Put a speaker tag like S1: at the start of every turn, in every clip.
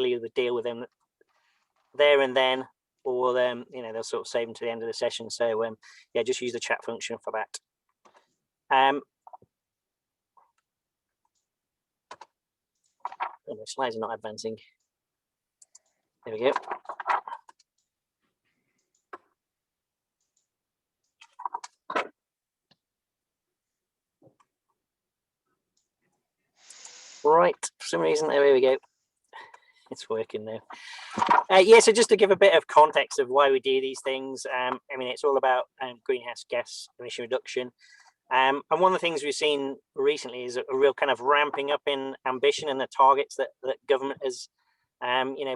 S1: either deal with them there and then, or they'll sort of save them to the end of the session. So yeah, just use the chat function for that. Oh, my slides are not advancing. There we go. Right, for some reason, there we go. It's working now. Yeah, so just to give a bit of context of why we do these things, I mean, it's all about greenhouse gas emission reduction. And one of the things we've seen recently is a real kind of ramping up in ambition and the targets that government has,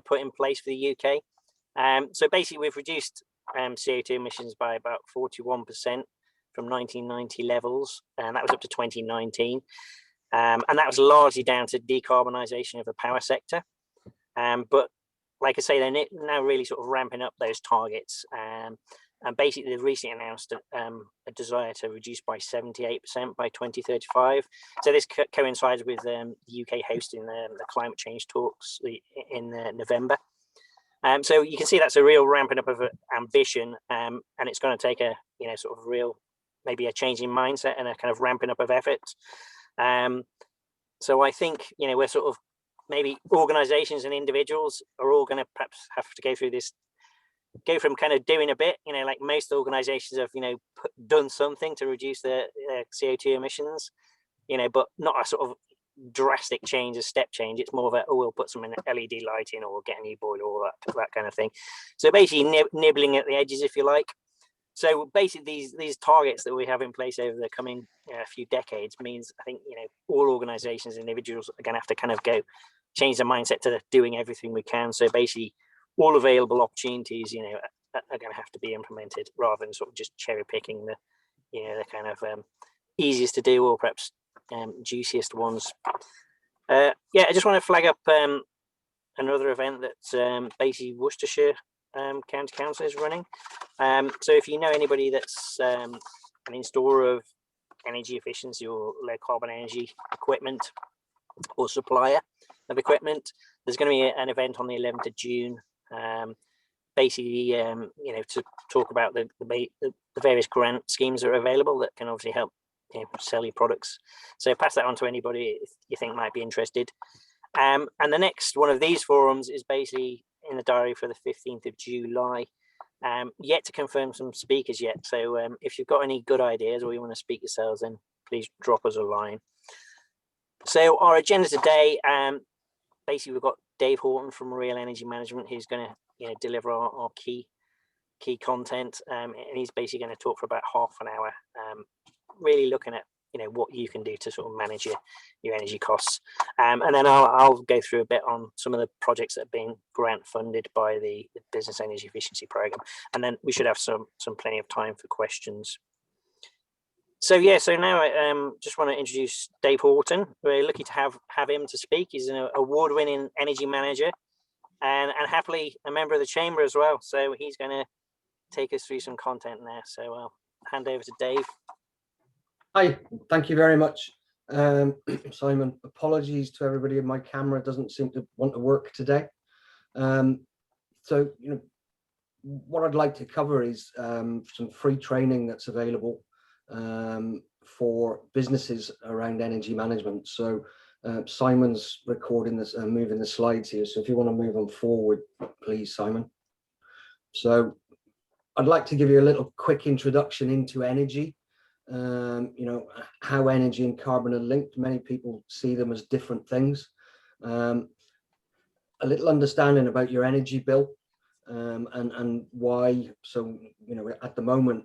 S1: put in place for the UK. So basically, we've reduced CO2 emissions by about 41% from 1990 levels, and that was up to 2019. And that was largely down to decarbonisation of the power sector. But like I say, they're now really sort of ramping up those targets. And basically, they've recently announced a desire to reduce by 78% by 2035. So this coincides with the UK hosting the climate change talks in November. So you can see that's a real ramping up of ambition, and it's going to take a sort of real, maybe a change in mindset and a kind of ramping up of effort. So I think we're sort of, maybe organizations and individuals are all going to perhaps have to go from kind of doing a bit, like most organizations have done something to reduce their CO2 emissions, but not a sort of drastic change, a step change. It's more of a, we'll put some LED lighting or get a new boiler or that kind of thing. So basically nibbling at the edges, if you like. So basically, these targets that we have in place over the coming few decades means, I think, all organizations and individuals are going to have to kind of change their mindset to doing everything we can. So basically, all available opportunities, are going to have to be implemented, rather than sort of just cherry picking the kind of easiest to do or perhaps juiciest ones. Yeah, I just want to flag up another event that basically Worcestershire County Council is running. So if you know anybody that's an installer of energy efficiency or low carbon energy equipment or supplier of equipment, there's going to be an event on the 11th of June, basically to talk about the various grant schemes that are available that can obviously help sell your products. So pass that on to anybody if you think might be interested. And the next one of these forums is basically in the diary for the 15th of July. Yet to confirm some speakers yet. So if you've got any good ideas or you want to speak yourselves, then please drop us a line. So our agenda today, basically we've got Dave Horton from Real Energy Management, who's going to deliver our key content, and he's basically going to talk for about half an hour, really looking at what you can do to sort of manage your energy costs, and then I'll go through a bit on some of the projects that have been grant funded by the Business Energy Efficiency Programme, and then we should have some plenty of time for questions. So yeah, so now I just want to introduce Dave Horton. We're lucky to have him to speak. He's an award-winning energy manager and happily a member of the chamber as well. So he's going to take us through some content there. So I'll hand over to Dave.
S2: Hi, thank you very much, Simon. Apologies to everybody. My camera doesn't seem to want to work today. So what I'd like to cover is some free training that's available for businesses around energy management. So Simon's recording this and moving the slides here. So if you want to move them forward, please, Simon. So I'd like to give you a little quick introduction into energy. How energy and carbon are linked. Many people see them as different things. A little understanding about your energy bill and why. So at the moment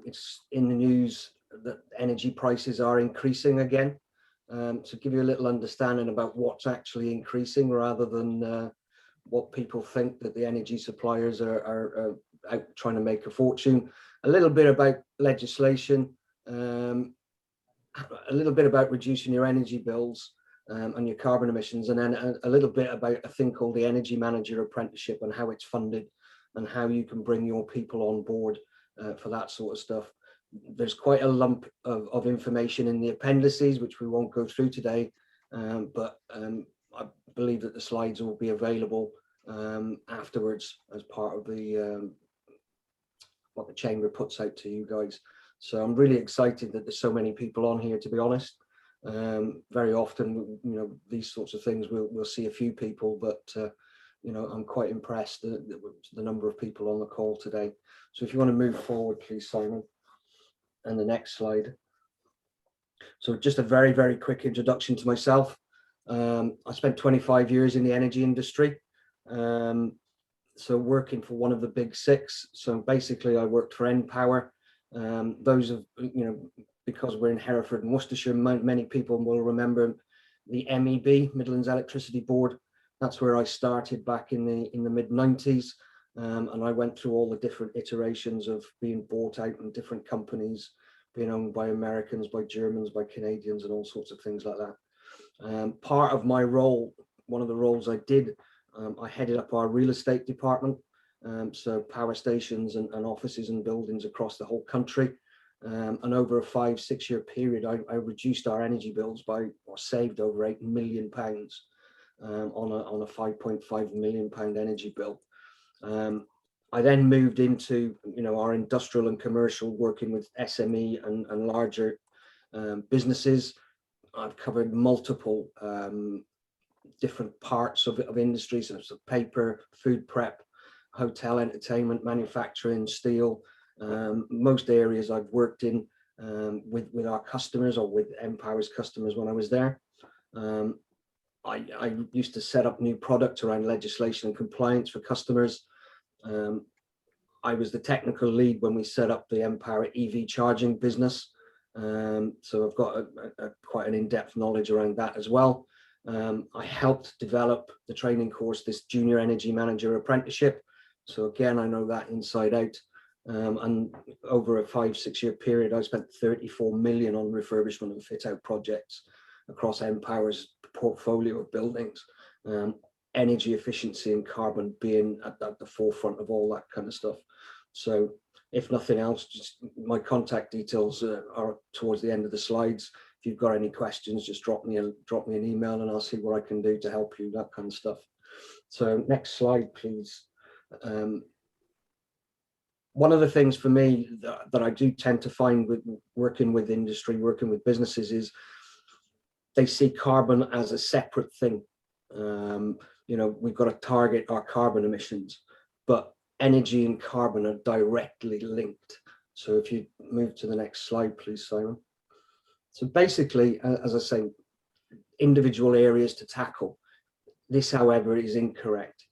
S2: it's in the news that energy prices are increasing again. So give you a little understanding about what's actually increasing, rather than what people think that the energy suppliers are out trying to make a fortune. A little bit about legislation, a little bit about reducing your energy bills and your carbon emissions, and then a little bit about a thing called the Energy Manager Apprenticeship and how it's funded and how you can bring your people on board for that sort of stuff. There's quite a lump of information in the appendices, which we won't go through today, but I believe that the slides will be available afterwards as part of the what the chamber puts out to you guys. So I'm really excited that there's so many people on here, to be honest. Very often, these sorts of things we'll see a few people, but I'm quite impressed that the number of people on the call today. So if you want to move forward, please, Simon, and the next slide. So just a very, very quick introduction to myself. I spent 25 years in the energy industry. So working for one of the big six. So basically I worked for npower. Those of, because we're in Hereford and Worcestershire, many people will remember the MEB, Midlands Electricity Board. That's where I started back in the mid-90s. And I went through all the different iterations of being bought out in different companies, being owned by Americans, by Germans, by Canadians, and all sorts of things like that. Part of my role, one of the roles I did, I headed up our real estate department. So power stations and offices and buildings across the whole country. And over a 5-6 year period, I reduced our energy bills or saved over £8 million on a £5.5 million energy bill. I then moved into, our industrial and commercial, working with SME and larger businesses. I've covered multiple different parts of industries, such as paper, food prep, hotel, entertainment, manufacturing, steel. Most areas I've worked in with our customers or with npower's customers when I was there. I used to set up new products around legislation and compliance for customers. I was the technical lead when we set up the npower EV charging business. So I've got quite an in-depth knowledge around that as well. I helped develop the training course, this Junior Energy Manager Apprenticeship. So again, I know that inside out. And over a 5-6 year period, I spent 34 million on refurbishment and fit out projects across npower's portfolio of buildings. Energy efficiency and carbon being at the forefront of all that kind of stuff. So if nothing else, just my contact details are towards the end of the slides. If you've got any questions, just drop me an email and I'll see what I can do to help you, that kind of stuff. So next slide, please. One of the things for me that I do tend to find with working with industry, working with businesses, is they see carbon as a separate thing. We've got to target our carbon emissions, but energy and carbon are directly linked. So if you move to the next slide, please, Simon. So basically, as I say, individual areas to tackle. This, however, is incorrect.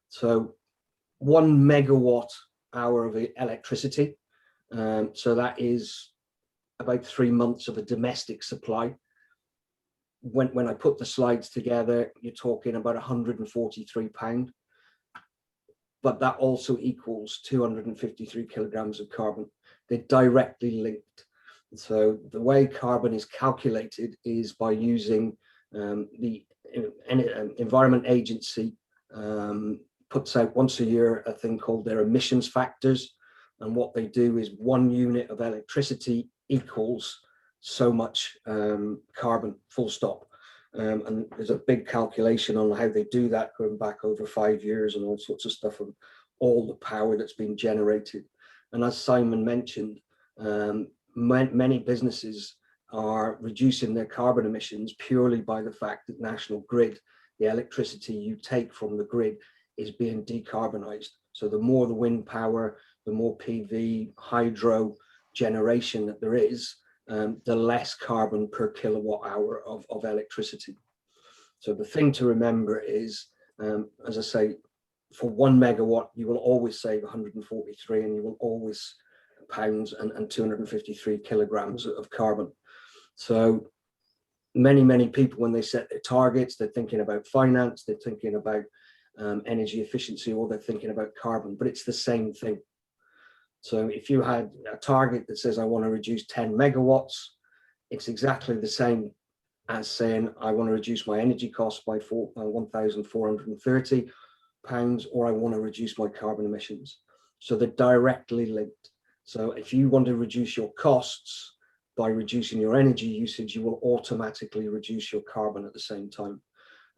S2: So 1 megawatt hour of electricity. So that is about 3 months of a domestic supply. When I put the slides together, you're talking about £143, but that also equals 253 kilograms of carbon. They're directly linked. So the way carbon is calculated is by using the Environment Agency puts out once a year a thing called their emissions factors. And what they do is 1 unit of electricity equals so much carbon, full stop. And there's a big calculation on how they do that, going back over 5 years and all sorts of stuff, and all the power that's been generated. And as Simon mentioned, many businesses are reducing their carbon emissions purely by the fact that National Grid, the electricity you take from the grid, is being decarbonized. So the more the wind power, the more PV, hydro generation that there is, the less carbon per kilowatt hour of electricity. So the thing to remember is, as I say, for 1 megawatt, you will always save 143, and you will always pounds and 253 kilograms of carbon. So many people, when they set their targets, they're thinking about finance, they're thinking about energy efficiency, or they're thinking about carbon, but it's the same thing. So if you had a target that says I want to reduce 10 megawatts, it's exactly the same as saying I want to reduce my energy costs by £1,430, or I want to reduce my carbon emissions. So they're directly linked. So if you want to reduce your costs by reducing your energy usage, you will automatically reduce your carbon at the same time.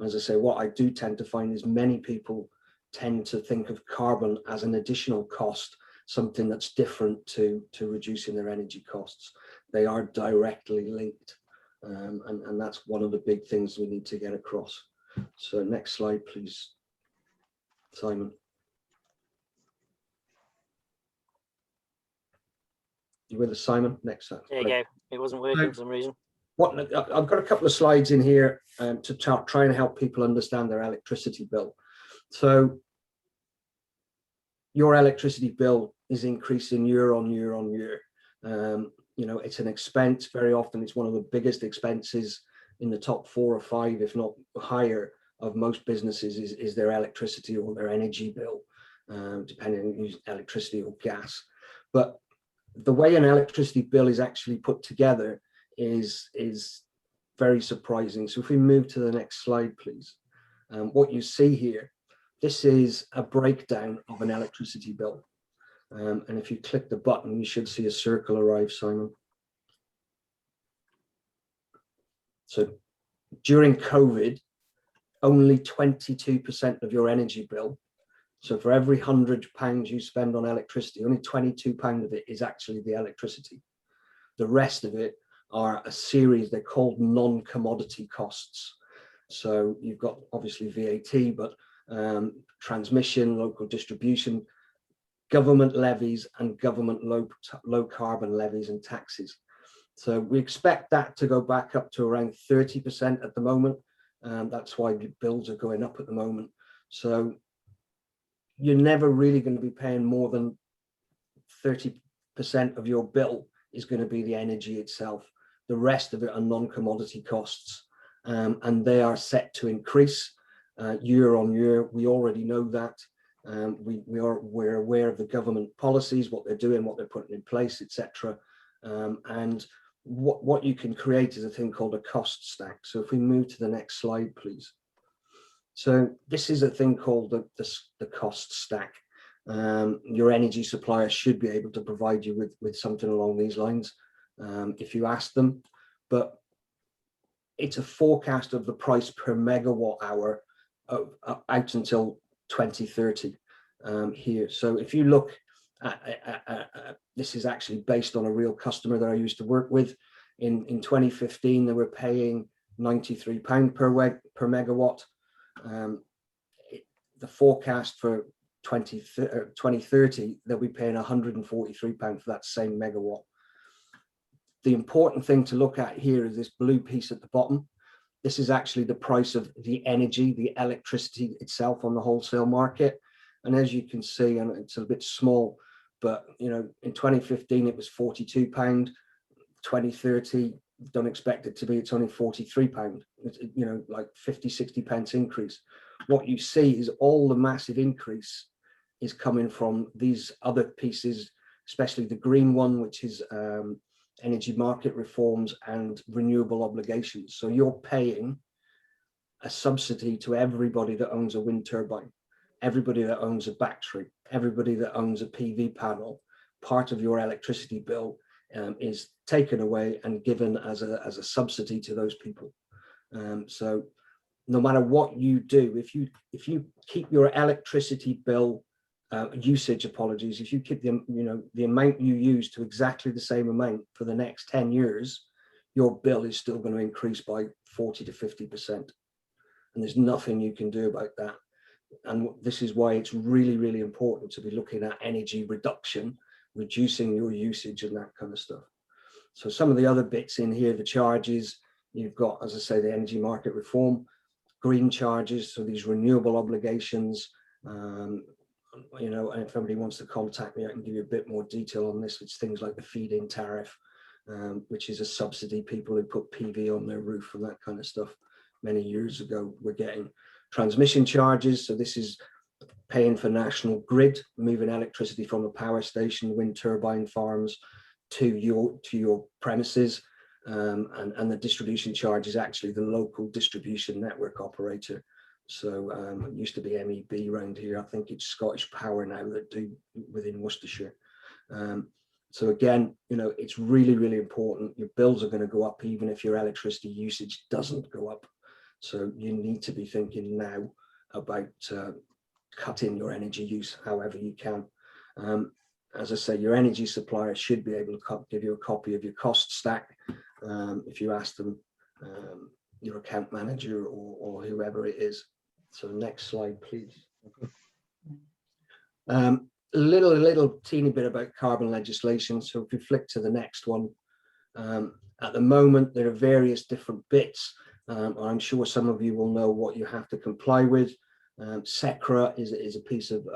S2: As I say, what I do tend to find is many people tend to think of carbon as an additional cost, something that's different to reducing their energy costs. They are directly linked, and that's one of the big things we need to get across. So next slide, please, Simon. You with us, Simon? Next slide.
S1: There you go. It wasn't working for some reason.
S2: I've got a couple of slides in here to try and help people understand their electricity bill. So your electricity bill is increasing year on year on year. You know, it's an expense. Very often it's one of the biggest expenses in the top 4 or 5, if not higher, of most businesses is their electricity or their energy bill, depending on use electricity or gas. But the way an electricity bill is actually put together is very surprising. So if we move to the next slide, please. What you see here, this is a breakdown of an electricity bill. And if you click the button, you should see a circle arrive, Simon. So during COVID, only 22% of your energy bill, so for every £100 you spend on electricity, only £22 of it is actually the electricity. The rest of it are a series, they're called non-commodity costs. So you've got obviously VAT, but transmission, local distribution, government levies, and government low carbon levies and taxes. So we expect that to go back up to around 30% at the moment. That's why the bills are going up at the moment. So you're never really going to be paying more than 30% of your bill is going to be the energy itself. The rest of it are non-commodity costs, and they are set to increase year on year. We already know that. We're aware of the government policies, what they're doing, what they're putting in place, etc. And what you can create is a thing called a cost stack. So if we move to the next slide, please. So this is a thing called the cost stack. Your energy supplier should be able to provide you with something along these lines if you ask them, but it's a forecast of the price per megawatt hour out until 2030 here. So if you look at this is actually based on a real customer that I used to work with. In 2015, they were paying £93 per megawatt. The forecast for 2030, they'll be paying £143 for that same megawatt. The important thing to look at here is this blue piece at the bottom. This is actually the price of the energy, the electricity itself on the wholesale market. And as you can see, and it's a bit small, but you know, in 2015 it was £42. 2030, don't expect it to be, it's only £43. You know, like 50-60 pence increase. What you see is all the massive increase is coming from these other pieces, especially the green one, which is energy market reforms and renewable obligations. So you're paying a subsidy to everybody that owns a wind turbine, everybody that owns a battery, everybody that owns a PV panel. Part of your electricity bill is taken away and given as a subsidy to those people. So no matter what you do, if you keep your electricity bill usage, if you keep the amount you use to exactly the same amount for the next 10 years, your bill is still going to increase by 40 to 50%. And there's nothing you can do about that. And this is why it's really, really important to be looking at energy reduction, reducing your usage and that kind of stuff. So some of the other bits in here, the charges, you've got, as I say, the energy market reform, green charges, so these renewable obligations. You know, and if somebody wants to contact me, I can give you a bit more detail on this. It's things like the feed-in tariff, which is a subsidy people who put PV on their roof and that kind of stuff many years ago were getting. Transmission charges, so this is paying for national grid, moving electricity from the power station, wind turbine farms to your premises, and the distribution charge is actually the local distribution network operator. So it used to be MEB around here. I think it's Scottish Power now that do within Worcestershire. So again, you know, it's really, really important. Your bills are going to go up even if your electricity usage doesn't go up. So you need to be thinking now about cutting your energy use however you can. As I say, your energy supplier should be able to give you a copy of your cost stack if you ask them, your account manager or whoever it is. So next slide, please. Little teeny bit about carbon legislation. So if you flick to the next one, at the moment there are various different bits. I'm sure some of you will know what you have to comply with. SECRA is a piece of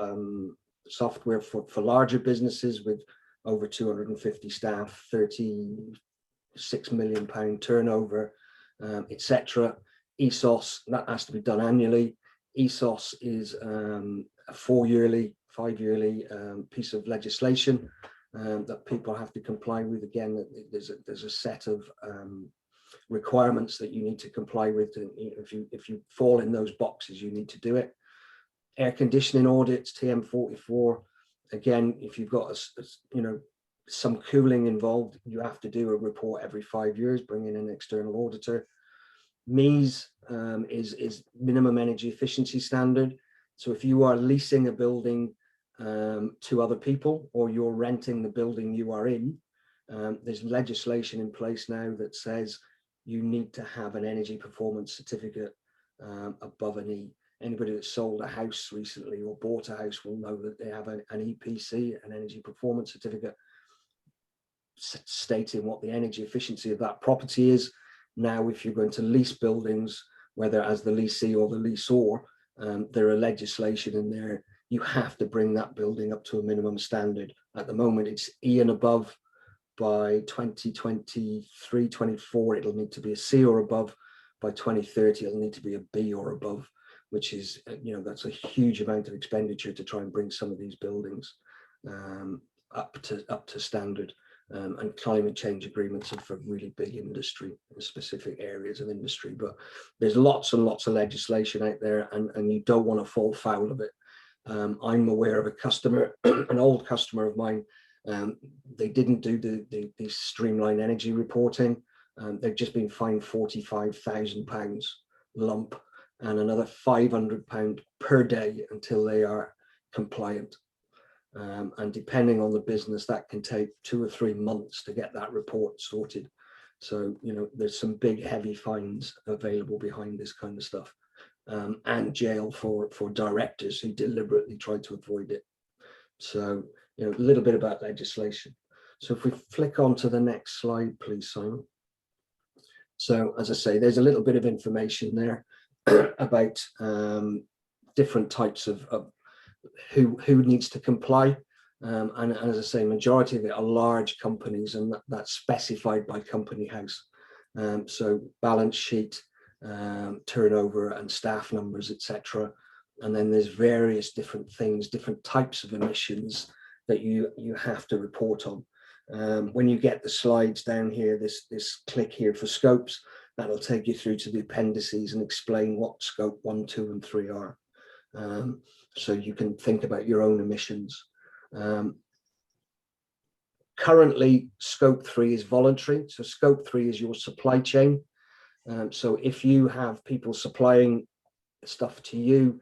S2: software for larger businesses with over 250 staff, 36 million pound turnover, etc. ESOS, that has to be done annually. ESOS is a 5-yearly piece of legislation that people have to comply with. Again, there's a set of requirements that you need to comply with. And if you fall in those boxes, you need to do it. Air conditioning audits, TM44. Again, if you've got some cooling involved, you have to do a report every 5 years, bring in an external auditor. MEES is minimum energy efficiency standard. So if you are leasing a building to other people, or you're renting the building you are in, there's legislation in place now that says you need to have an energy performance certificate above an E. Anybody that sold a house recently or bought a house will know that they have an EPC, an energy performance certificate, stating what the energy efficiency of that property is. Now, if you're going to lease buildings, whether as the leasee or the leaseor, there are legislation in there. You have to bring that building up to a minimum standard. At the moment, it's E and above. By 2023-24, it'll need to be a C or above. By 2030, it'll need to be a B or above, which is, that's a huge amount of expenditure to try and bring some of these buildings up to standard. And climate change agreements are for really big industry, specific areas of industry. But there's lots and lots of legislation out there, and you don't want to fall foul of it. I'm aware of a customer, an old customer of mine. They didn't do the streamlined energy reporting. They've just been fined £45,000 lump and another £500 per day until they are compliant. And depending on the business, that can take 2 or 3 months to get that report sorted. So, there's some big heavy fines available behind this kind of stuff, and jail for directors who deliberately try to avoid it. So, a little bit about legislation. So if we flick on to the next slide, please, Simon. So as I say, there's a little bit of information there about different types of who needs to comply. And as I say, majority of it are large companies, and that's specified by company house. So balance sheet, turnover and staff numbers, etc. And then there's various different things, different types of emissions that you have to report on. When you get the slides down here, this click here for scopes, that'll take you through to the appendices and explain what scope 1, 2 and 3 are. So you can think about your own emissions. Currently, scope 3 is voluntary. So scope 3 is your supply chain. So if you have people supplying stuff to you,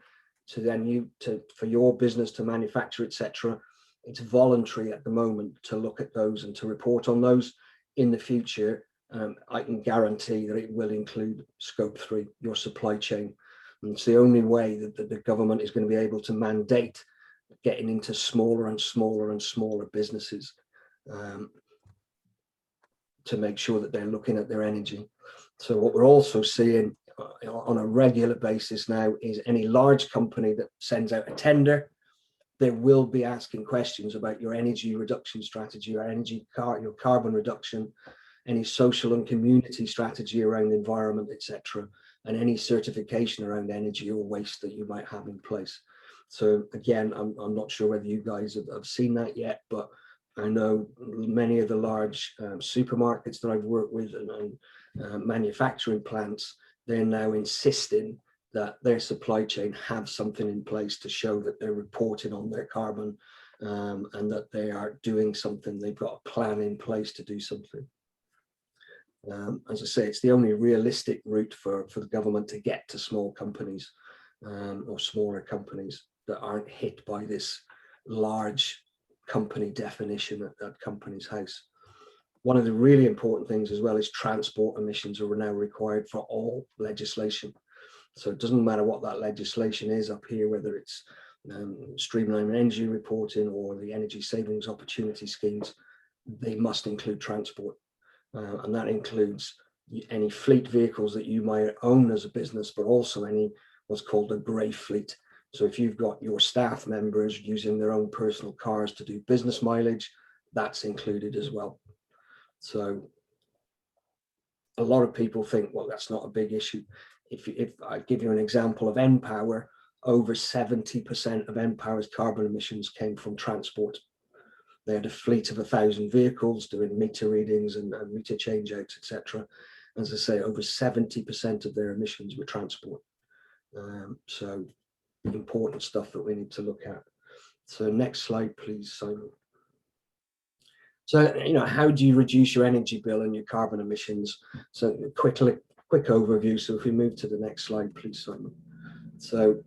S2: for your business to manufacture, etc., it's voluntary at the moment to look at those and to report on those. In the future, I can guarantee that it will include scope 3, your supply chain. And it's the only way that the government is going to be able to mandate getting into smaller and smaller and smaller businesses to make sure that they're looking at their energy. So what we're also seeing on a regular basis now is any large company that sends out a tender, they will be asking questions about your energy reduction strategy, your carbon reduction, any social and community strategy around environment, etc., and any certification around energy or waste that you might have in place. So again, I'm not sure whether you guys have seen that yet, but I know many of the large supermarkets that I've worked with and manufacturing plants, they're now insisting that their supply chain have something in place to show that they're reporting on their carbon and that they are doing something. They've got a plan in place to do something. As I say, it's the only realistic route for the government to get to small companies or smaller companies that aren't hit by this large company definition at Companies House. One of the really important things as well is transport emissions are now required for all legislation. So it doesn't matter what that legislation is up here, whether it's streamlining energy reporting or the energy savings opportunity schemes, they must include transport. And that includes any fleet vehicles that you might own as a business, but also any what's called a grey fleet. So if you've got your staff members using their own personal cars to do business mileage, that's included as well. So a lot of people think, well, that's not a big issue. If I give you an example of npower, over 70% of npower's carbon emissions came from transport. They had a fleet of 1,000 vehicles doing meter readings and meter changeouts, etc. As I say, over 70% of their emissions were transport. So important stuff that we need to look at. So next slide, please, Simon. So, how do you reduce your energy bill and your carbon emissions? So quick overview. So if we move to the next slide, please, Simon. So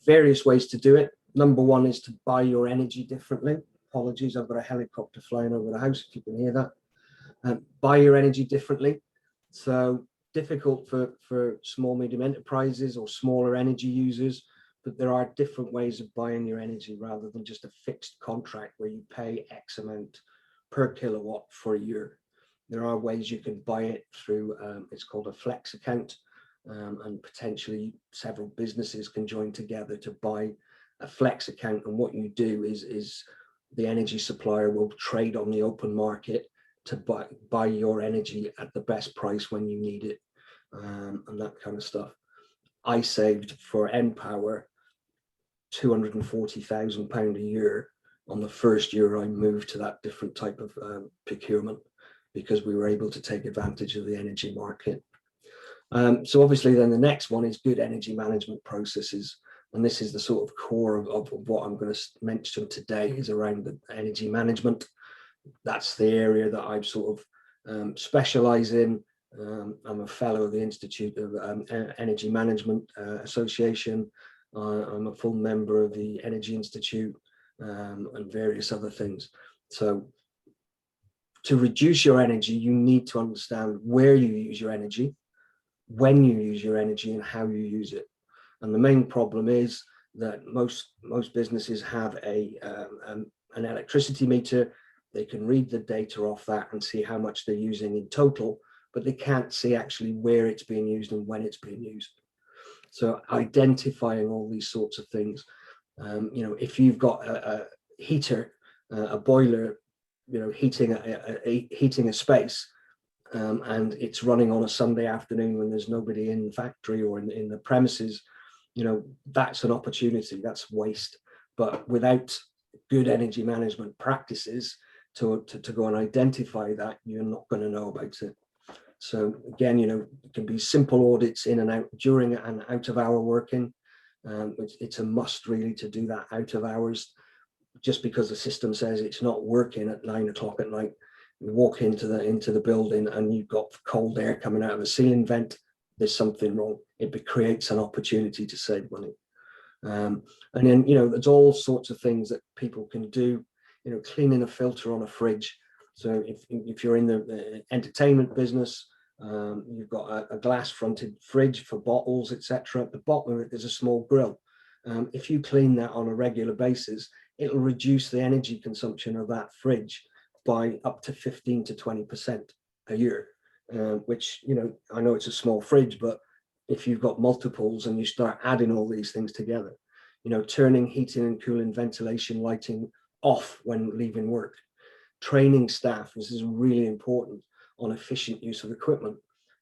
S2: various ways to do it. Number one is to buy your energy differently. Apologies, I've got a helicopter flying over the house, if you can hear that. Buy your energy differently. So difficult for small, medium enterprises or smaller energy users, but there are different ways of buying your energy rather than just a fixed contract where you pay X amount per kilowatt for a year. There are ways you can buy it through, it's called a flex account, and potentially several businesses can join together to buy a flex account. And what you do is the energy supplier will trade on the open market to buy your energy at the best price when you need it, and that kind of stuff. I saved for npower £240,000 a year on the first year I moved to that different type of procurement, because we were able to take advantage of the energy market. So obviously then the next one is good energy management processes. And this is the sort of core of what I'm going to mention today, is around the energy management. That's the area that I've sort of specialize in. I'm a fellow of the Institute of Energy Management Association. I'm a full member of the Energy Institute and various other things. So to reduce your energy, you need to understand where you use your energy, when you use your energy, and how you use it. And the main problem is that most businesses have an electricity meter. They can read the data off that and see how much they're using in total, but they can't see actually where it's being used and when it's being used. So identifying all these sorts of things, if you've got a heater, a boiler, heating a space, and it's running on a Sunday afternoon when there's nobody in the factory or in the premises, that's an opportunity, that's waste. But without good energy management practices to go and identify that, you're not going to know about it. So again, it can be simple audits in and out, during and out of hour working. It's a must really to do that out of hours. Just because the system says it's not working at 9 o'clock at night, you walk into the building and you've got cold air coming out of a ceiling vent, there's something wrong. It creates an opportunity to save money. And then, there's all sorts of things that people can do, cleaning a filter on a fridge. So if you're in the entertainment business, you've got a glass fronted fridge for bottles, etc. At the bottom of it, there's a small grill. If you clean that on a regular basis, it'll reduce the energy consumption of that fridge by up to 15 to 20% a year, which, I know it's a small fridge, but if you've got multiples and you start adding all these things together, turning heating and cooling, ventilation, lighting off when leaving work, training staff, this is really important, on efficient use of equipment.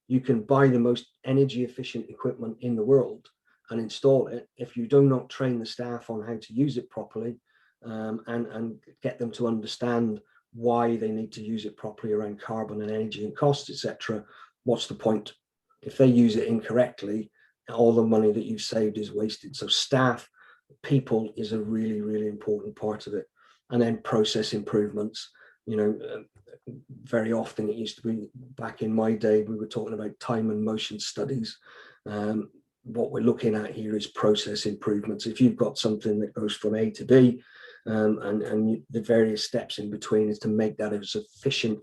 S2: You can buy the most energy efficient equipment in the world and install it. If you do not train the staff on how to use it properly, and get them to understand why they need to use it properly around carbon and energy and costs, etc., what's the point? If they use it incorrectly, all the money that you've saved is wasted. So staff, people is a really, really important part of it. And then process improvements. You know, very often it used to be, back in my day, we were talking about time and motion studies. What we're looking at here is process improvements. If you've got something that goes from A to B, and the various steps in between, is to make that as efficient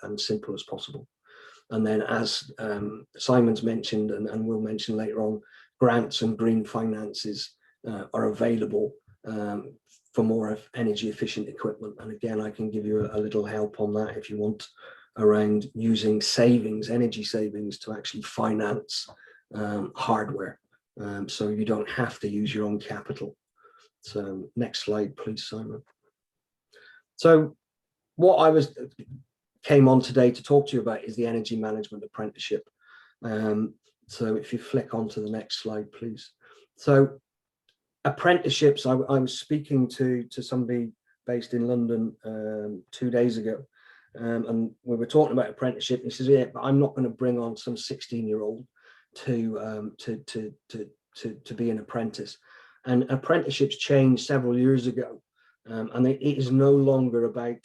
S2: and simple as possible. And then, as Simon's mentioned, and we'll mention later on, grants and green finances are available for more energy efficient equipment. And again, I can give you a little help on that if you want, around using savings, energy savings, to actually finance hardware, so you don't have to use your own capital. So next slide, please, Simon. So what I came on today to talk to you about is the energy management apprenticeship. So if you flick onto the next slide, please. So apprenticeships, I was speaking to somebody based in London 2 days ago, and we were talking about apprenticeship. He says, yeah, but I'm not going to bring on some 16-year-old to be an apprentice. And apprenticeships changed several years ago, and it is no longer about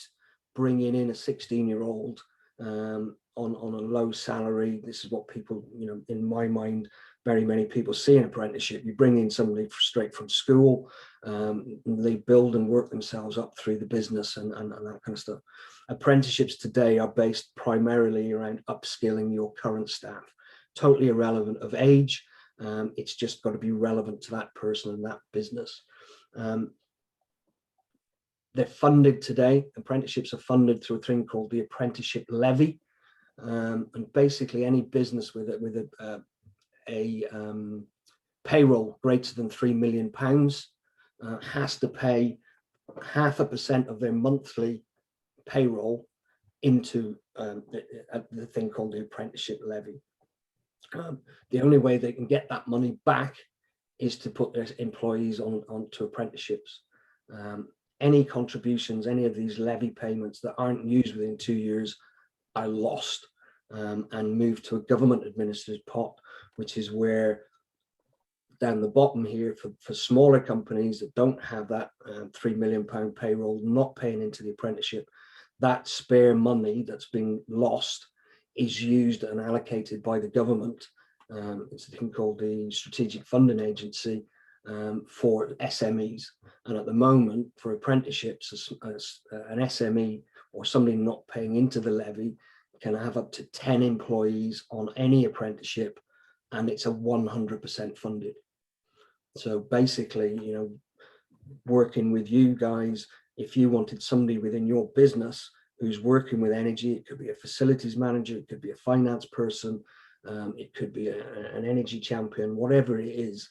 S2: bringing in a 16-year-old on a low salary. This is what people, you know, in my mind, very many people see an apprenticeship. You bring in somebody straight from school, they build and work themselves up through the business and that kind of stuff. Apprenticeships today are based primarily around upskilling your current staff, totally irrelevant of age. It's just got to be relevant to that person and that business. They're funded today. Apprenticeships are funded through a thing called the Apprenticeship Levy, and basically any business with a payroll greater than £3 million has to pay 0.5% of their monthly payroll into the thing called the Apprenticeship Levy. The only way they can get that money back is to put their employees onto apprenticeships. Any contributions, any of these levy payments that aren't used within 2 years are lost and moved to a government administered pot, which is where, down the bottom here, for smaller companies that don't have that £3 million payroll, not paying into the apprenticeship, that spare money that's been lost is used and allocated by the government. It's a thing called the Strategic Funding Agency for SMEs. And at the moment, for apprenticeships, an SME or somebody not paying into the levy can have up to 10 employees on any apprenticeship, and it's a 100% funded. So basically, you know, working with you guys, if you wanted somebody within your business who's working with energy, it could be a facilities manager, it could be a finance person, it could be an energy champion, whatever it is,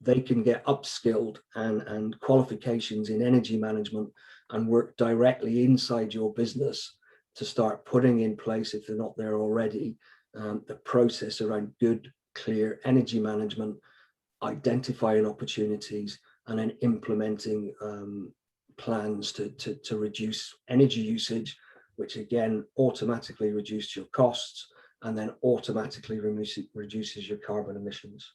S2: they can get upskilled and qualifications in energy management and work directly inside your business to start putting in place, if they're not there already, the process around good, clear energy management, identifying opportunities, and then implementing plans to reduce energy usage, which again automatically reduces your costs and then automatically reduces your carbon emissions.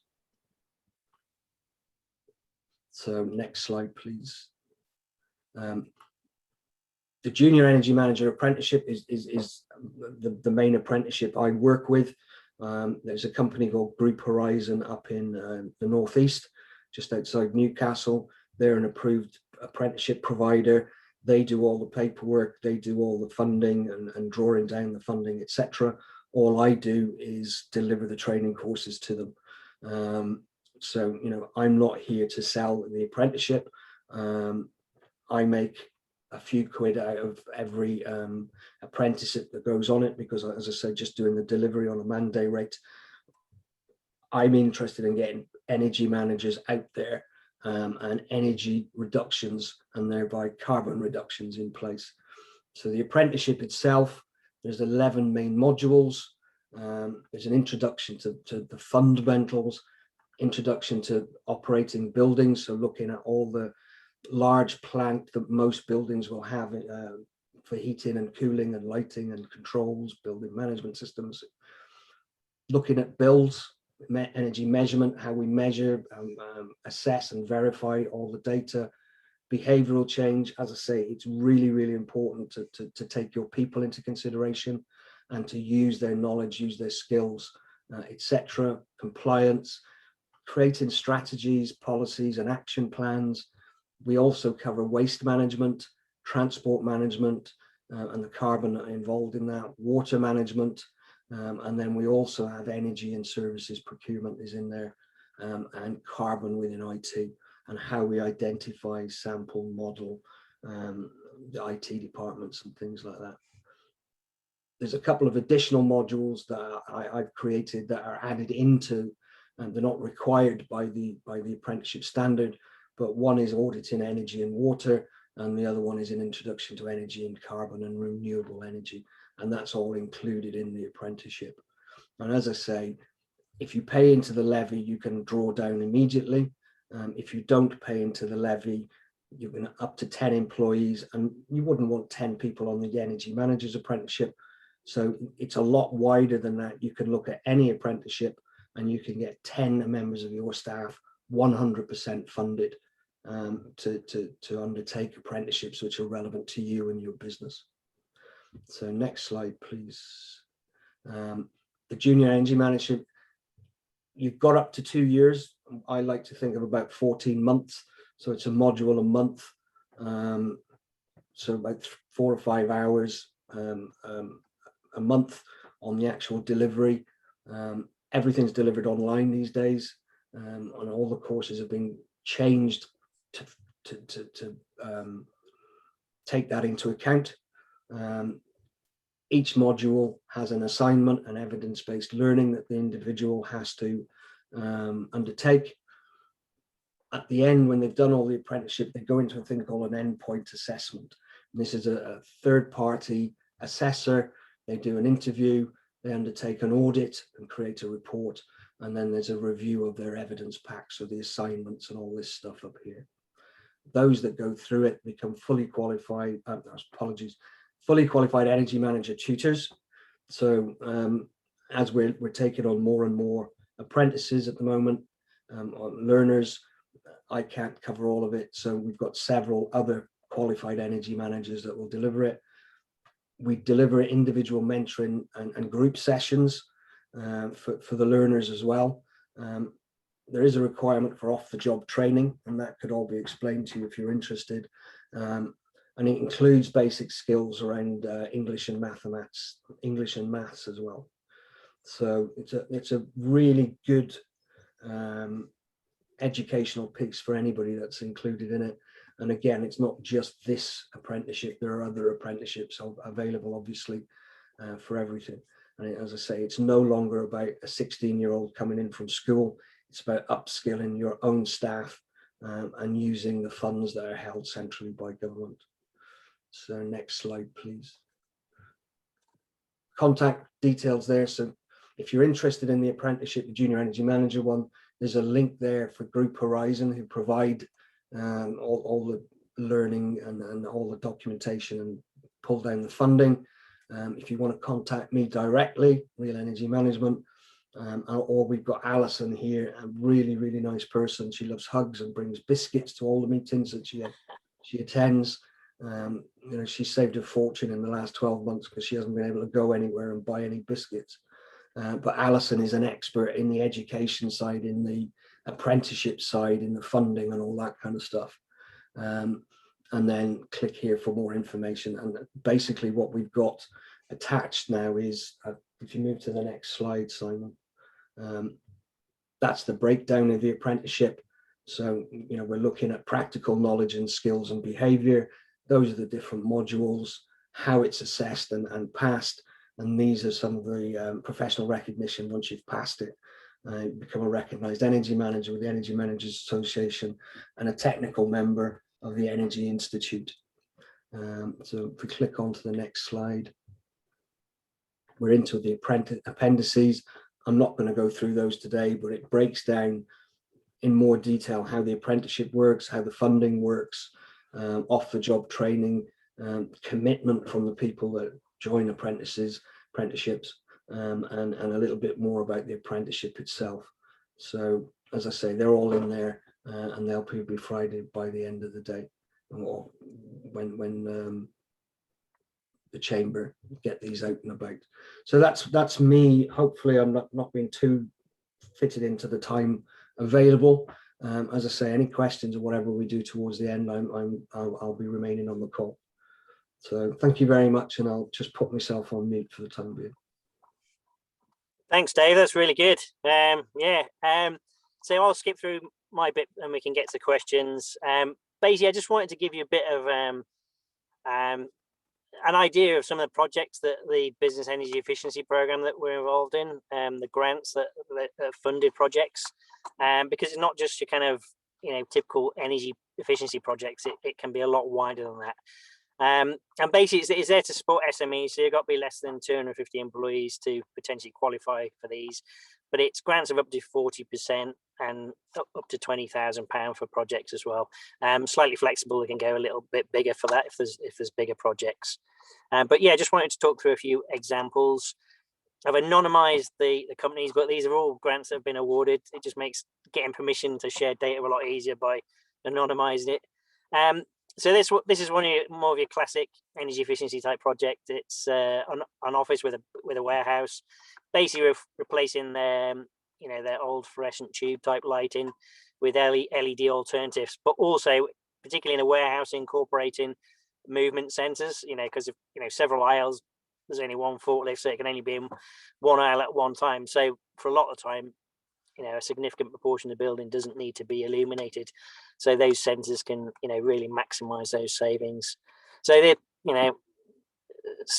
S2: So next slide, please. The Junior Energy Manager Apprenticeship is the main apprenticeship I work with. There's a company called Group Horizon up in the northeast, just outside Newcastle. They're an approved apprenticeship provider. They do all the paperwork, they do all the funding and drawing down the funding, etc. All I do is deliver the training courses to them. So, you know, I'm not here to sell the apprenticeship. I make a few quid out of every apprenticeship that goes on it, because, as I said, just doing the delivery on a man day rate. I'm interested in getting energy managers out there and energy reductions and thereby carbon reductions in place. So the apprenticeship itself, there's 11 main modules. There's an introduction to the fundamentals, introduction to operating buildings, so looking at all the large plant that most buildings will have for heating and cooling and lighting and controls, building management systems. Looking at builds, energy measurement, how we measure, assess and verify all the data. Behavioral change, as I say, it's really, really important to take your people into consideration and to use their knowledge, use their skills, etc. Compliance, creating strategies, policies and action plans. We also cover waste management, transport management, and the carbon involved in that, water management, and then we also have energy and services procurement is in there, and carbon within IT, and how we identify, sample, model, the IT departments and things like that. There's a couple of additional modules that I've created that are added into, and they're not required by the apprenticeship standard, but one is auditing energy and water, and the other one is an introduction to energy and carbon and renewable energy, and that's all included in the apprenticeship. And as I say, if you pay into the levy, you can draw down immediately. If you don't pay into the levy, you can up to 10 employees, and you wouldn't want 10 people on the energy manager's apprenticeship. So it's a lot wider than that. You can look at any apprenticeship and you can get 10 members of your staff 100% funded to undertake apprenticeships which are relevant to you and your business. So next slide, please. The junior energy manager, you've got up to 2 years. I like to think of about 14 months. So it's a module a month. So about 4 or 5 hours a month on the actual delivery. Everything's delivered online these days, and all the courses have been changed to take that into account. Each module has an assignment and evidence-based learning that the individual has to undertake. At the end, when they've done all the apprenticeship, they go into a thing called an endpoint assessment. And this is a third-party assessor. They do an interview, they undertake an audit and create a report, and then there's a review of their evidence packs, so the assignments and all this stuff up here. Those that go through it become fully qualified, fully qualified energy manager tutors. So as we're taking on more and more apprentices at the moment, learners, I can't cover all of it. So we've got several other qualified energy managers that will deliver it. We deliver individual mentoring and group sessions for the learners as well. There is a requirement for off-the-job training, and that could all be explained to you if you're interested. And it includes basic skills around English and mathematics, English and maths as well. So it's a really good educational piece for anybody that's included in it. And again, it's not just this apprenticeship. There are other apprenticeships available, obviously, for everything. And as I say, it's no longer about a 16-year-old coming in from school. It's about upskilling your own staff and using the funds that are held centrally by government. So next slide, please. Contact details there. So if you're interested in the apprenticeship, the junior energy manager one, there's a link there for Group Horizon, who provide all the learning and all the documentation and pull down the funding. If you want to contact me directly, Real Energy Management, or we've got Alison here, a really, really nice person. She loves hugs and brings biscuits to all the meetings that she attends. You know, she saved a fortune in the last 12 months because she hasn't been able to go anywhere and buy any biscuits. But Alison is an expert in the education side, in the apprenticeship side, in the funding and all that kind of stuff. And then click here for more information. And basically what we've got attached now is, if you move to the next slide, Simon, that's the breakdown of the apprenticeship. So, you know, we're looking at practical knowledge and skills and behavior. Those are the different modules, how it's assessed and passed. And these are some of the professional recognition once you've passed it. You become a recognised energy manager with the Energy Managers Association and a technical member of the Energy Institute. So if we click on to the next slide, we're into the appendices. I'm not going to go through those today, but it breaks down in more detail how the apprenticeship works, how the funding works, off-the-job training, commitment from the people that join apprenticeships, and a little bit more about the apprenticeship itself. So as I say, they're all in there, and they'll probably be Friday by the end of the day. or when the chamber get these out and about. So that's me. Hopefully I'm not being too fitted into the time available. As I say, any questions or whatever we do towards the end, I'll be remaining on the call. So thank you very much, and I'll just put myself on mute for the time being.
S1: Thanks, Dave. That's really good. So I'll skip through my bit and we can get to questions. Basically, I just wanted to give you a bit of an idea of some of the projects that the Business Energy Efficiency Program that we're involved in, the grants that funded projects, because it's not just your kind of typical energy efficiency projects. It can be a lot wider than that. And basically it's there to support SMEs, so you've got to be less than 250 employees to potentially qualify for these, but it's grants of up to 40% and up to £20,000 for projects as well. Slightly flexible, we can go a little bit bigger for that if there's bigger projects. But yeah, just wanted to talk through a few examples. I've anonymized the companies, but these are all grants that have been awarded. It just makes getting permission to share data a lot easier by anonymizing it. So this is one of more of your classic energy efficiency type project. It's an office with a warehouse, basically replacing their old fluorescent tube type lighting with LED alternatives, but also particularly in a warehouse incorporating movement sensors. Because of several aisles, there's only one forklift, so it can only be in one aisle at one time. So for a lot of the time, a significant proportion of the building doesn't need to be illuminated, so those sensors can really maximize those savings. So they're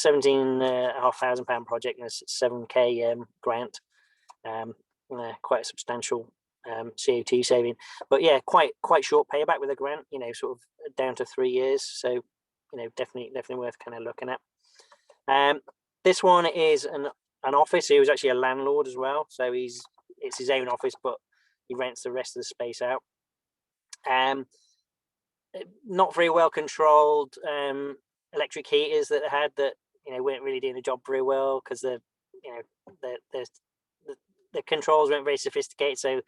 S1: £17,500 project and a 7k grant, quite a substantial CO2 saving, but yeah, quite short payback with a grant, sort of down to 3 years. So definitely worth kind of looking at. This one is an office. He was actually a landlord as well, so it's his own office, but he rents the rest of the space out. Not very well controlled electric heaters that they had that weren't really doing the job very well, because the controls weren't very sophisticated, so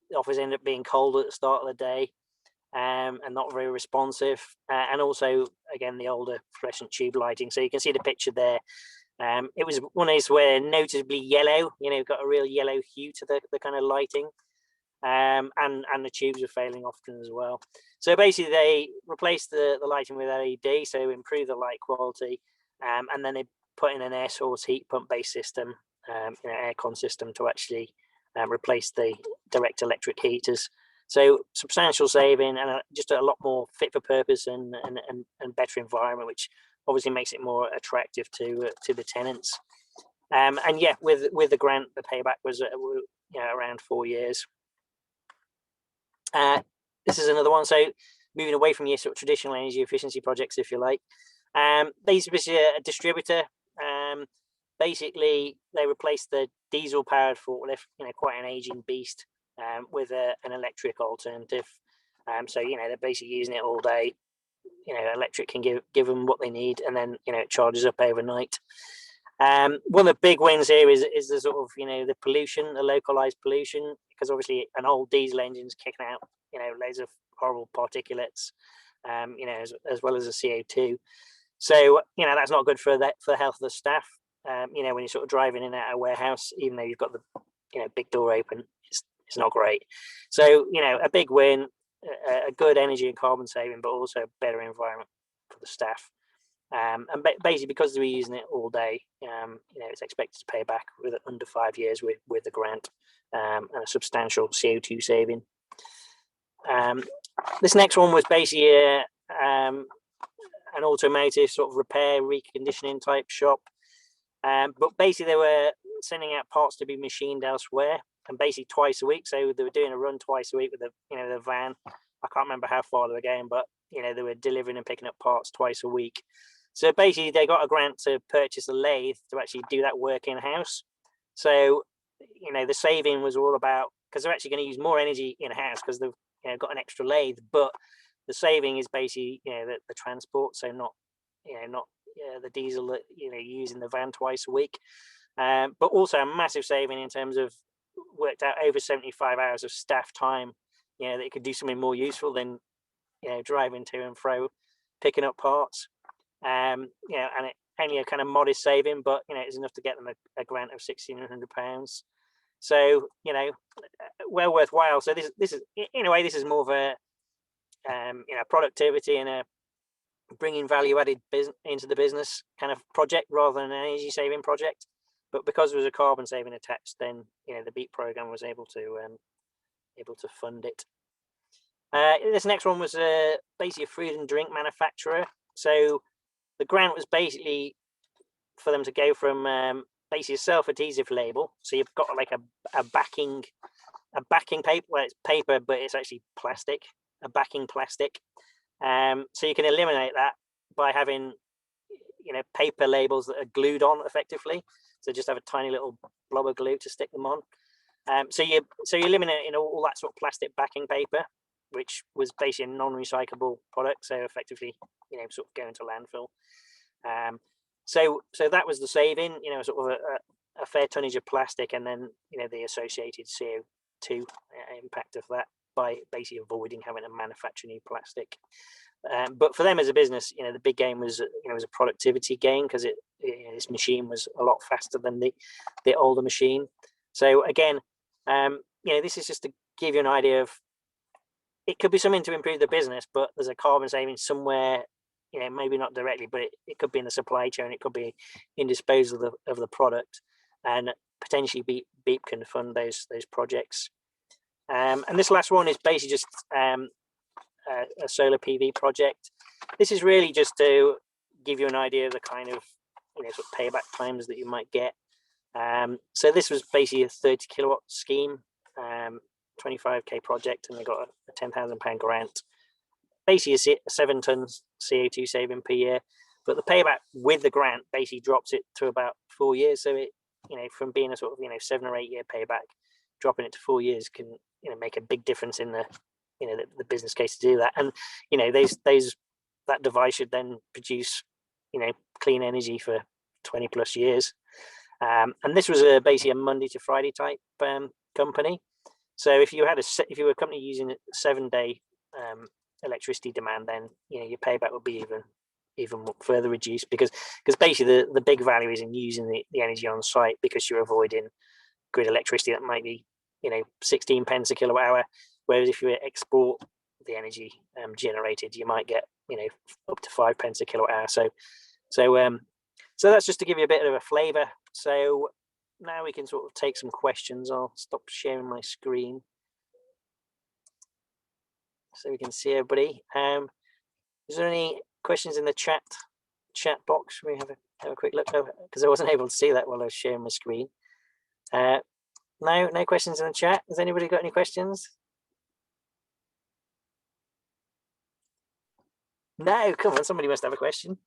S1: the office ended up being cold at the start of the day, and not very responsive, and also again the older fluorescent tube lighting. So you can see the picture there. It was one of those where noticeably yellow, got a real yellow hue to the kind of lighting, and the tubes were failing often as well. So basically they replaced the lighting with LED, so improve the light quality, and then they put in an air source heat pump based system, aircon system, to actually replace the direct electric heaters. So substantial saving, and just a lot more fit for purpose and better environment, which obviously makes it more attractive to the tenants. And yeah, with the grant, the payback was around 4 years. This is another one. So moving away from your sort of traditional energy efficiency projects, if you like. Basically a distributor. Basically they replaced the diesel powered forklift, quite an aging beast, with an electric alternative. So they're basically using it all day. Electric can give them what they need, and then it charges up overnight. One of the big wins here is the sort of the pollution, the localized pollution, because obviously an old diesel engine's kicking out loads of horrible particulates, as well as the CO2. So that's not good for the health of the staff. When you're sort of driving in and out of a warehouse, even though you've got the big door open, it's not great. So a big win, a good energy and carbon saving, but also a better environment for the staff. And basically because they're using it all day, it's expected to pay back with under 5 years with the grant, and a substantial CO2 saving. This next one was basically an automotive sort of repair reconditioning type shop, but basically they were sending out parts to be machined elsewhere, and basically twice a week. So they were doing a run twice a week with the van. I can't remember how far they were going, but they were delivering and picking up parts twice a week. So basically they got a grant to purchase a lathe to actually do that work in house. So the saving was all about, because they're actually going to use more energy in house because they've got an extra lathe, but the saving is basically the transport, so not the diesel that you use in the van twice a week, but also a massive saving in terms of worked out over 75 hours of staff time, that it could do something more useful than driving to and fro, picking up parts, and only a kind of modest saving, but it's enough to get them a grant of £1,600. So well worthwhile. So this is, in a way, this is more of a productivity and a bringing value added into the business kind of project rather than an energy saving project. But because there was a carbon saving attached, then the BEAT program was able to fund it. This next one was basically a food and drink manufacturer. So the grant was basically for them to go from basically a self-adhesive label. So you've got like a backing paper. Well, it's paper, but it's actually plastic, a backing plastic. So you can eliminate that by having paper labels that are glued on effectively. So just have a tiny little blob of glue to stick them on. So you eliminate all that sort of plastic backing paper, which was basically a non-recyclable product. So effectively, sort of going to landfill. So that was the saving, sort of a fair tonnage of plastic, and then the associated CO2 impact of that by basically avoiding having to manufacture new plastic. But for them as a business, the big gain was was a productivity gain, because this machine was a lot faster than the older machine. So again, this is just to give you an idea of, it could be something to improve the business, but there's a carbon saving somewhere, maybe not directly, but it could be in the supply chain, it could be in disposal of the product, and potentially BEAT can fund those projects. And this last one is basically just a solar PV project. This is really just to give you an idea of the kind of sort of payback times that you might get. So this was basically a 30 kilowatt scheme, 25k project, and they got a £10,000 grant. Basically a 7 tons CO2 saving per year, but the payback with the grant basically drops it to about 4 years. So it from being a sort of 7 or 8 year payback, dropping it to 4 years can make a big difference in the the business case to do that. And that device should then produce clean energy for 20 plus years. And this was basically a Monday to Friday type company. So if you were a company using a 7-day electricity demand, then your payback would be even further reduced, because basically the big value is in using the energy on site, because you're avoiding grid electricity that might be 16 pence a kilowatt hour, whereas if you export the energy generated, you might get up to 5 pence a kilowatt hour. So that's just to give you a bit of a flavour. So now we can sort of take some questions. I'll stop sharing my screen so we can see everybody. Is there any questions in the chat box? We have a quick look over, because I wasn't able to see that while I was sharing my screen. No questions in the chat. Has anybody got any questions? No, come on, somebody must have a question.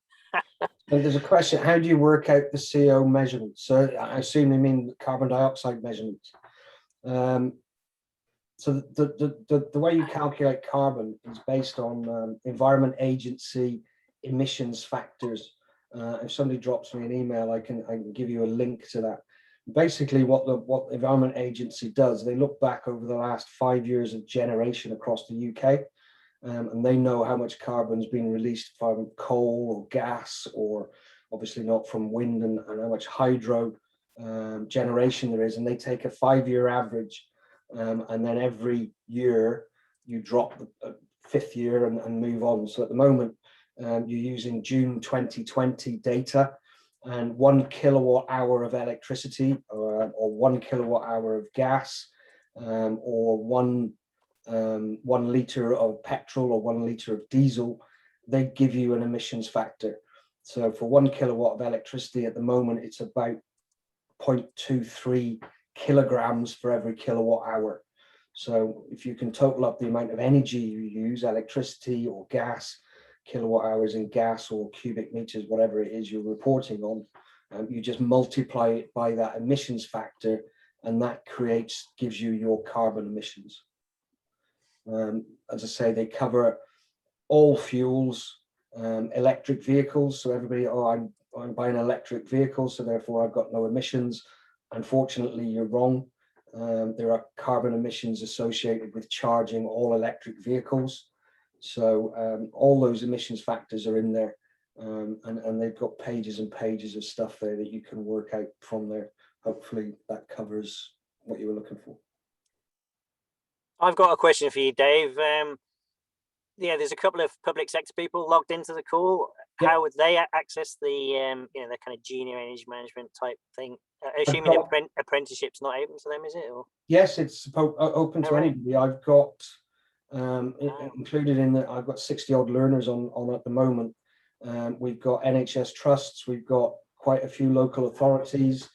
S2: And there's a question: how do you work out the CO measurements? So I assume they mean carbon dioxide measurements. So the way you calculate carbon is based on Environment Agency emissions factors. If somebody drops me an email, I can give you a link to that. Basically, what the Environment Agency does, they look back over the last 5 years of generation across the UK, and they know how much carbon's been released from coal or gas, or obviously not from wind, and how much hydro generation there is, and they take a 5-year average, and then every year you drop the 5th year and move on. So at the moment, you're using June 2020 data, and 1 kilowatt hour of electricity, or 1 kilowatt hour of gas, or one liter of petrol or 1 liter of diesel, they give you an emissions factor. So for 1 kilowatt of electricity at the moment, it's about 0.23 kilograms for every kilowatt hour. So if you can total up the amount of energy you use, electricity or gas, kilowatt hours in gas or cubic meters, whatever it is you're reporting on, you just multiply it by that emissions factor, and that gives you your carbon emissions. As I say, they cover all fuels, electric vehicles. So everybody, I'm buying an electric vehicle, so therefore I've got no emissions. Unfortunately, you're wrong. There are carbon emissions associated with charging all electric vehicles. So all those emissions factors are in there, and they've got pages and pages of stuff there that you can work out from there. Hopefully that covers what you were looking for.
S1: I've got a question for you, Dave. Yeah, there's a couple of public sector people logged into the call.
S2: Yep.
S1: How would they access the the kind of junior energy management type thing? Assuming apprenticeship's not open to them, is it? Or
S2: yes, it's open to anybody. I've got included in that. I've got 60 odd learners on at the moment. We've got NHS trusts. We've got quite a few local authorities.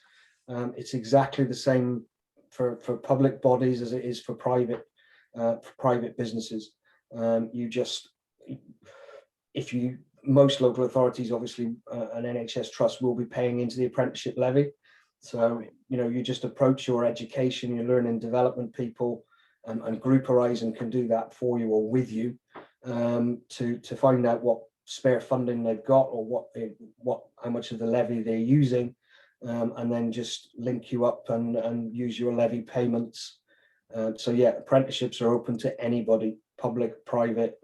S2: It's exactly the same for public bodies as it is for private businesses. Most local authorities, obviously, an NHS trust will be paying into the apprenticeship levy. So, you just approach your education, your learning development people, and Group Horizon can do that for you or with you, to find out what spare funding they've got or how much of the levy they're using, and then just link you up and use your levy payments. So yeah, apprenticeships are open to anybody, public, private,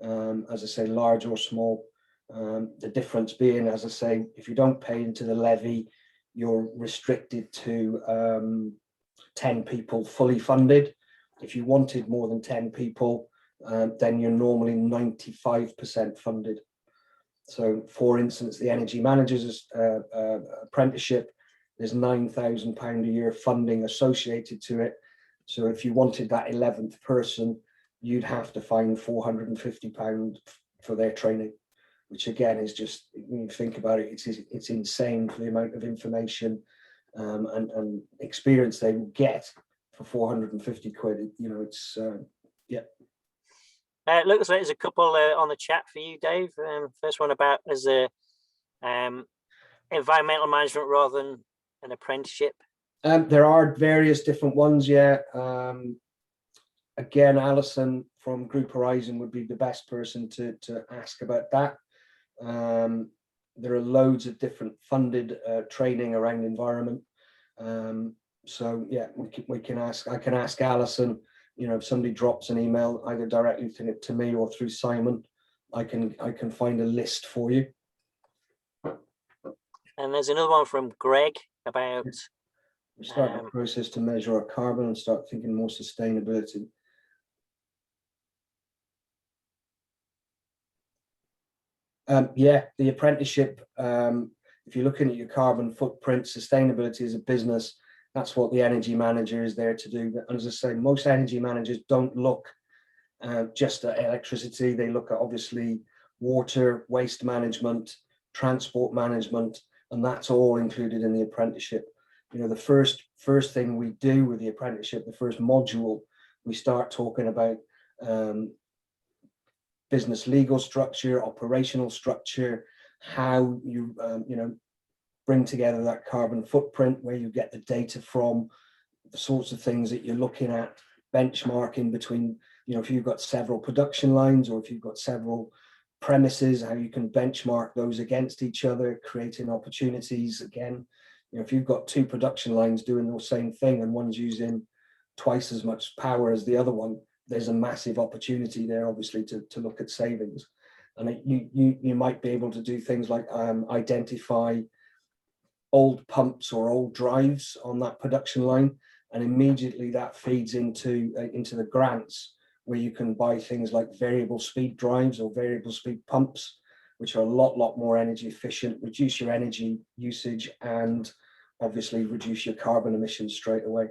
S2: as I say, large or small. The difference being, as I say, if you don't pay into the levy, you're restricted to 10 people fully funded. If you wanted more than 10 people, then you're normally 95% funded. So for instance, the energy managers apprenticeship, there's £9,000 a year funding associated to it. So if you wanted that 11th person, you'd have to find £450 for their training, which again is just, when you think about it, it's insane for the amount of information and experience they will get for 450 quid. It's yeah.
S1: It looks like there's a couple on the chat for you, Dave. First one about as a environmental management rather than an apprenticeship.
S2: There are various different ones, yeah. Again, Alison from Group Horizon would be the best person to ask about that. There are loads of different funded training around environment. So yeah, we can ask. I can ask Alison. If somebody drops an email either directly to me or through Simon, I can find a list for you.
S1: And there's another one from Greg about
S2: start the process to measure our carbon and start thinking more sustainability. Yeah, the apprenticeship, if you're looking at your carbon footprint, sustainability as a business, that's what the energy manager is there to do. But as I say, most energy managers don't look just at electricity. They look at obviously water, waste management, transport management, and that's all included in the apprenticeship. The first thing we do with the apprenticeship, the first module, we start talking about business legal structure, operational structure, how you bring together that carbon footprint, where you get the data from, the sorts of things that you're looking at, benchmarking between, if you've got several production lines or if you've got several premises, how you can benchmark those against each other, creating opportunities. Again, if you've got two production lines doing the same thing and one's using twice as much power as the other one, there's a massive opportunity there, obviously, to look at savings. And you might be able to do things like identify old pumps or old drives on that production line, and immediately that feeds into the grants, where you can buy things like variable speed drives or variable speed pumps, which are a lot more energy efficient, reduce your energy usage, and obviously reduce your carbon emissions straight away.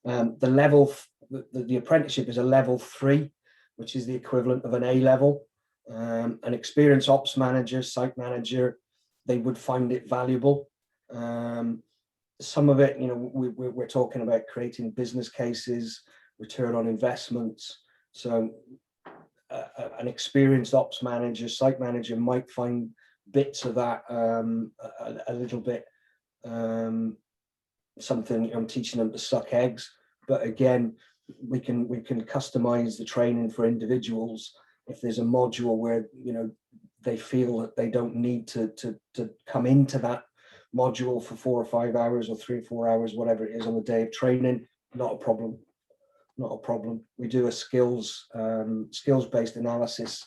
S2: The apprenticeship is a level 3, which is the equivalent of an A level. An experienced ops manager, site manager, they would find it valuable. Some of it, we're talking about creating business cases, return on investments. So an experienced ops manager, site manager might find bits of that a little bit something. I'm teaching them to suck eggs, but again, we can customize the training for individuals. If there's a module where they feel that they don't need to come into that module for 4 or 5 hours or 3 or 4 hours, whatever it is on the day of training, not a problem. not a problem. We do a skills-based analysis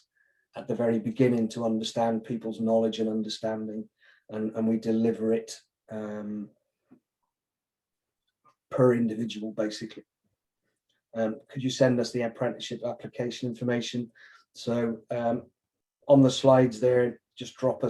S2: at the very beginning to understand people's knowledge and understanding, and we deliver it per individual, basically. Could you send us the apprenticeship application information? So on the slides there, just drop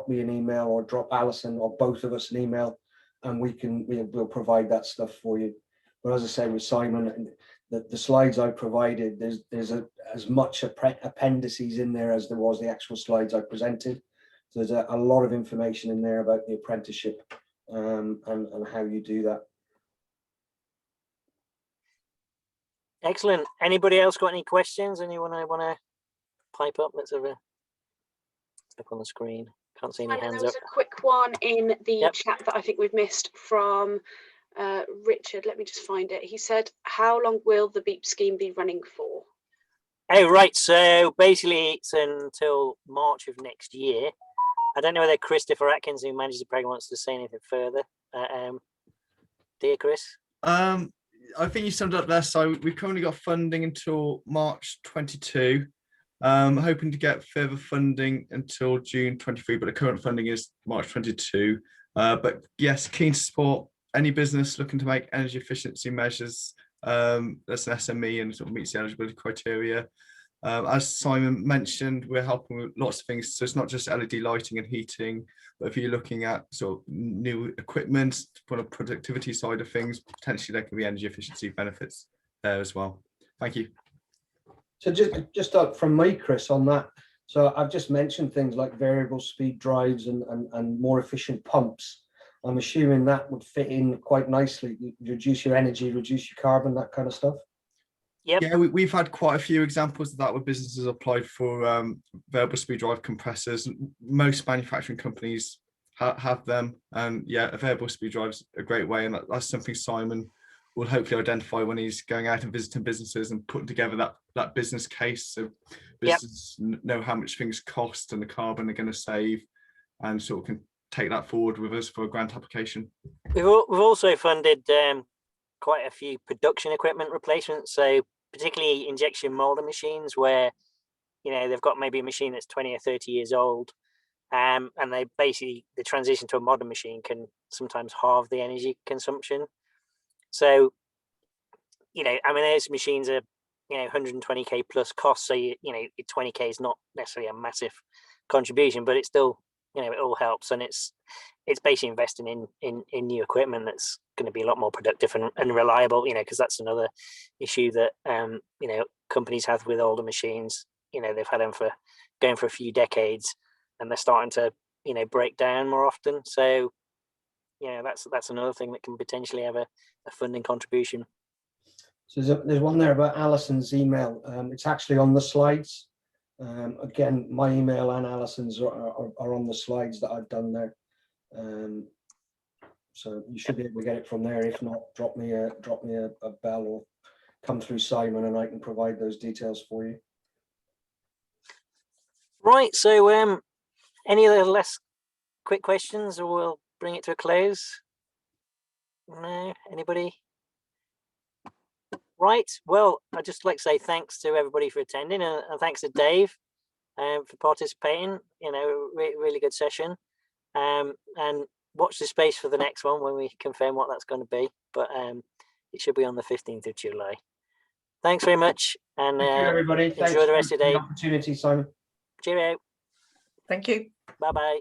S2: me an email, or drop Alison or both of us an email, and we'll provide that stuff for you. But as I say, with Simon, the slides I provided, there's as much appendices in there as there was the actual slides I presented. So there's a lot of information in there about the apprenticeship and how you do that.
S1: Excellent. Anybody else got any questions? Anyone I want to pipe up? Let's have a look on the screen. Can't see any hands
S3: there was
S1: up.
S3: a quick one in the
S1: Yep.
S3: chat that I think we've missed from Richard. Let me just find it. He said, how long will the BEEP scheme be running for?
S1: Oh, right. So basically it's until March of next year. I don't know whether Christopher Atkins, who manages the program, wants to say anything further. Dear Chris?
S4: I think you summed up there. So we've currently got funding until March 22. Hoping to get further funding until June 23, but the current funding is March 22. But yes, keen to support any business looking to make energy efficiency measures. That's an SME and sort of meets the eligibility criteria. As Simon mentioned, we're helping with lots of things. So it's not just LED lighting and heating, but if you're looking at sort of new equipment for the productivity side of things, potentially there can be energy efficiency benefits there as well. Thank you.
S2: So just up from me, Chris, on that. So I've just mentioned things like variable speed drives and more efficient pumps. I'm assuming that would fit in quite nicely. Reduce your energy, reduce your carbon, that kind of stuff.
S1: Yep.
S4: Yeah, we've had quite a few examples of that where businesses applied for variable speed drive compressors. Most manufacturing companies have them, and yeah, a variable speed drive is a great way, and that's something Simon will hopefully identify when he's going out and visiting businesses and putting together that business case, so businesses know how much things cost and the carbon they're going to save, and sort of can take that forward with us for a grant application.
S1: We've also funded quite a few production equipment replacements, so particularly injection molding machines where, you know, they've got maybe a machine that's 20 or 30 years old, and they basically, the transition to a modern machine can sometimes halve the energy consumption. So, you know, I mean, those machines are, you know, 120k plus cost, so you know 20k is not necessarily a massive contribution, but it's still, you know, it all helps, and it's basically investing in new equipment that's going to be a lot more productive and reliable, you know, because that's another issue that you know, companies have with older machines. You know, they've had them for going for a few decades, and they're starting to, you know, break down more often. So yeah, that's another thing that can potentially have a funding contribution.
S2: So there's one there about Alison's email. It's actually on the slides. Again, my email and Alison's are on the slides that I've done there. So you should be able to get it from there. If not, drop me a bell or come through Simon, and I can provide those details for you.
S1: Right. So any other less quick questions, or we'll bring it to a close? No, anybody? Right. Well, I'd just like to say thanks to everybody for attending, and thanks to Dave for participating. You know, really good session. And watch the space for the next one when we confirm what that's going to be. But it should be on the 15th of July. Thanks very much, and
S2: thank you, everybody.
S1: Enjoy the rest of your day.
S2: Opportunity, Simon.
S1: Cheerio.
S5: Thank you.
S1: Bye bye.